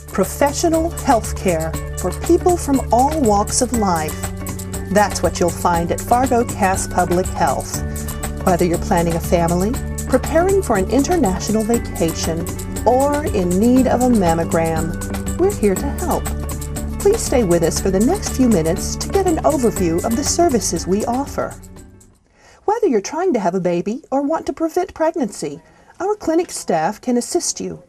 Professional health care for people from all walks of life. That's what you'll find at Fargo Cass Public Health. Whether you're planning a family, preparing for an international vacation, or in need of a mammogram, we're here to help. Please stay with us for the next few minutes to get an overview of the services we offer. Whether you're trying to have a baby or want to prevent pregnancy, our clinic staff can assist you.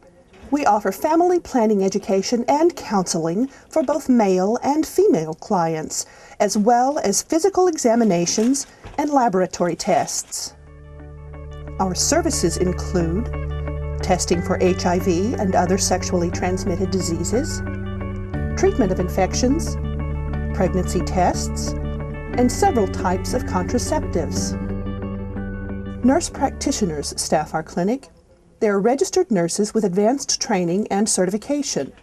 We offer family planning education and counseling for both male and female clients, as well as physical examinations and laboratory tests. Our services include testing for HIV and other sexually transmitted diseases, treatment of infections, pregnancy tests, and several types of contraceptives. Nurse practitioners staff our clinic. They are registered nurses with advanced training and certification.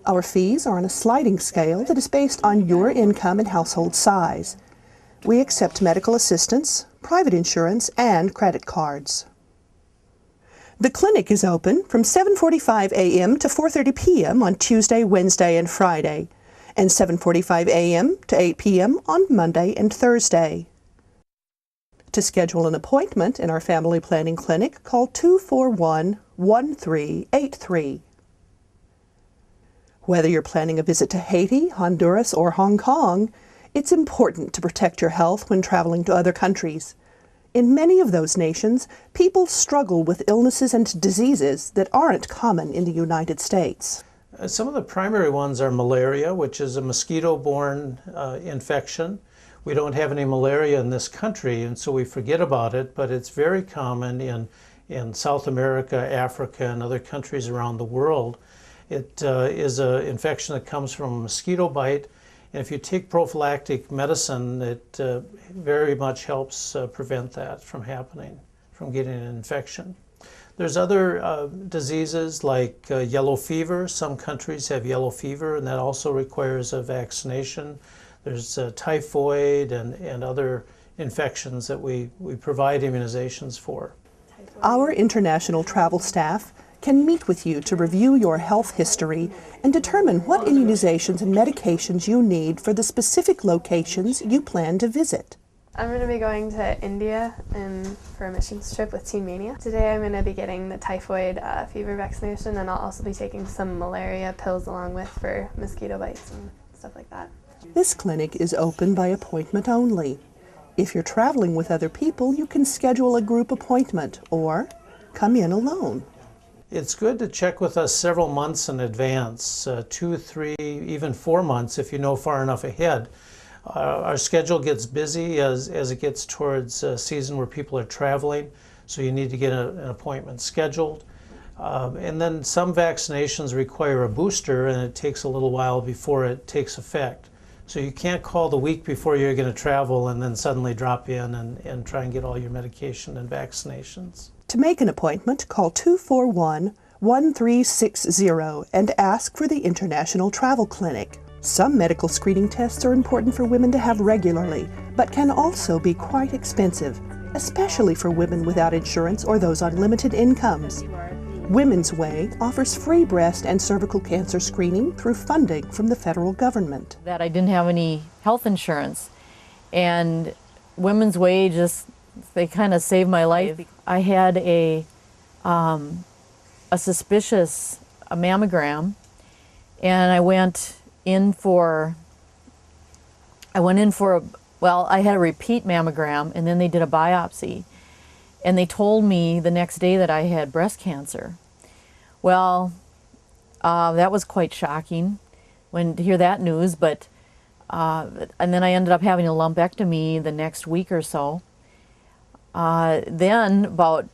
Our fees are on a sliding scale that is based on your income and household size. We accept medical assistance, private insurance, and credit cards. The clinic is open from 7:45 a.m. to 4:30 p.m. on Tuesday, Wednesday, and Friday, and 7:45 a.m. to 8 p.m. on Monday and Thursday. To schedule an appointment in our family planning clinic, call 241-1383. Whether you're planning a visit to Haiti, Honduras, or Hong Kong, it's important to protect your health when traveling to other countries. In many of those nations, people struggle with illnesses and diseases that aren't common in the United States. Some of the primary ones are malaria, which is a mosquito-borne infection. We don't have any malaria in this country, and so we forget about it, but it's very common in South America, Africa, and other countries around the world. It is an infection that comes from a mosquito bite, and if you take prophylactic medicine, it very much helps prevent that from happening, from getting an infection. There's other diseases like yellow fever. Some countries have yellow fever, and that also requires a vaccination. There's typhoid and other infections that we provide immunizations for. Our international travel staff can meet with you to review your health history and determine what immunizations and medications you need for the specific locations you plan to visit. I'm going to be going to India for a missions trip with Teen Mania. Today I'm going to be getting the typhoid fever vaccination, and I'll also be taking some malaria pills along with for mosquito bites and stuff like that. This clinic is open by appointment only. If you're traveling with other people, you can schedule a group appointment or come in alone. It's good to check with us several months in advance, 2, 3, even 4 months if you know far enough ahead. Our schedule gets busy as it gets towards a season where people are traveling, so you need to get an appointment scheduled. And then some vaccinations require a booster, and it takes a little while before it takes effect. So you can't call the week before you're going to travel and then suddenly drop in and try and get all your medication and vaccinations. To make an appointment, call 241-1360 and ask for the International Travel Clinic. Some medical screening tests are important for women to have regularly, but can also be quite expensive, especially for women without insurance or those on limited incomes. Women's Way offers free breast and cervical cancer screening through funding from the federal government. That I didn't have any health insurance, and Women's Way they kind of saved my life. I had a suspicious mammogram, and I went in for I had a repeat mammogram, and then they did a biopsy. And they told me the next day that I had breast cancer. Well, that was quite shocking to hear that news, and then I ended up having a lumpectomy the next week or so. Then about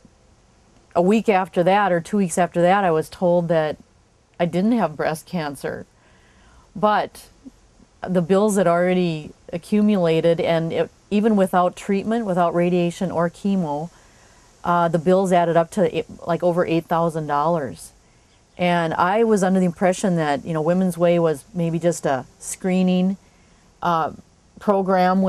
a week after that, or 2 weeks after that, I was told that I didn't have breast cancer. But the bills had already accumulated, and even without treatment, without radiation or chemo, the bills added up to like over $8,000. And I was under the impression that, Women's Way was maybe just a screening program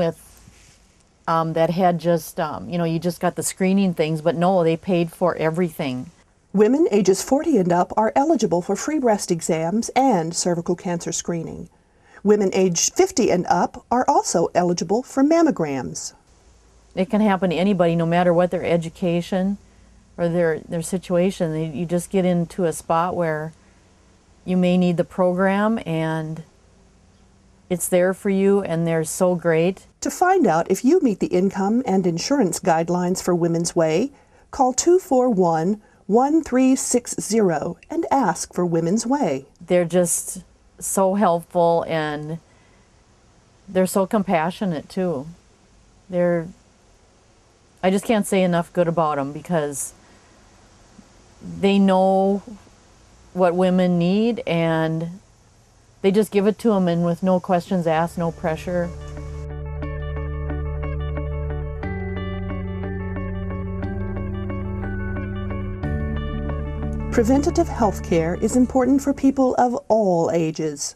that had just, you just got the screening things, but no, they paid for everything. Women ages 40 and up are eligible for free breast exams and cervical cancer screening. Women aged 50 and up are also eligible for mammograms. It can happen to anybody, no matter what their education or their situation. You just get into a spot where you may need the program, and it's there for you, and they're so great. To find out if you meet the income and insurance guidelines for Women's Way, call 241-1360 and ask for Women's Way. They're just so helpful, and they're so compassionate too. I just can't say enough good about them, because they know what women need, and they just give it to them, and with no questions asked, no pressure. Preventative health care is important for people of all ages.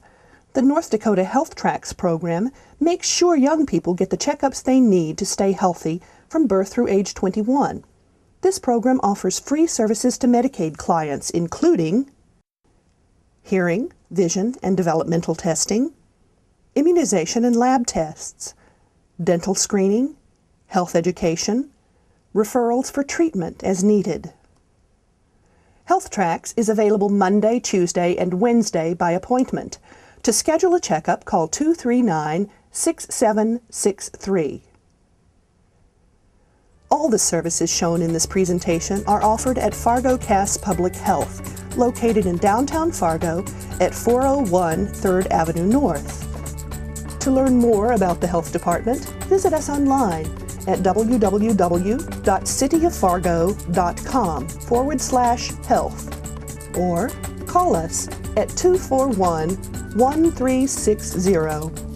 The North Dakota Health Tracks program makes sure young people get the checkups they need to stay healthy from birth through age 21. This program offers free services to Medicaid clients, including hearing, vision, and developmental testing, immunization and lab tests, dental screening, health education, referrals for treatment as needed. Health Tracks is available Monday, Tuesday, and Wednesday by appointment. To schedule a checkup, call 239-6763. All the services shown in this presentation are offered at Fargo Cass Public Health, located in downtown Fargo at 401 3rd Avenue North. To learn more about the Health Department, visit us online at www.cityoffargo.com/health or call us at 241-1360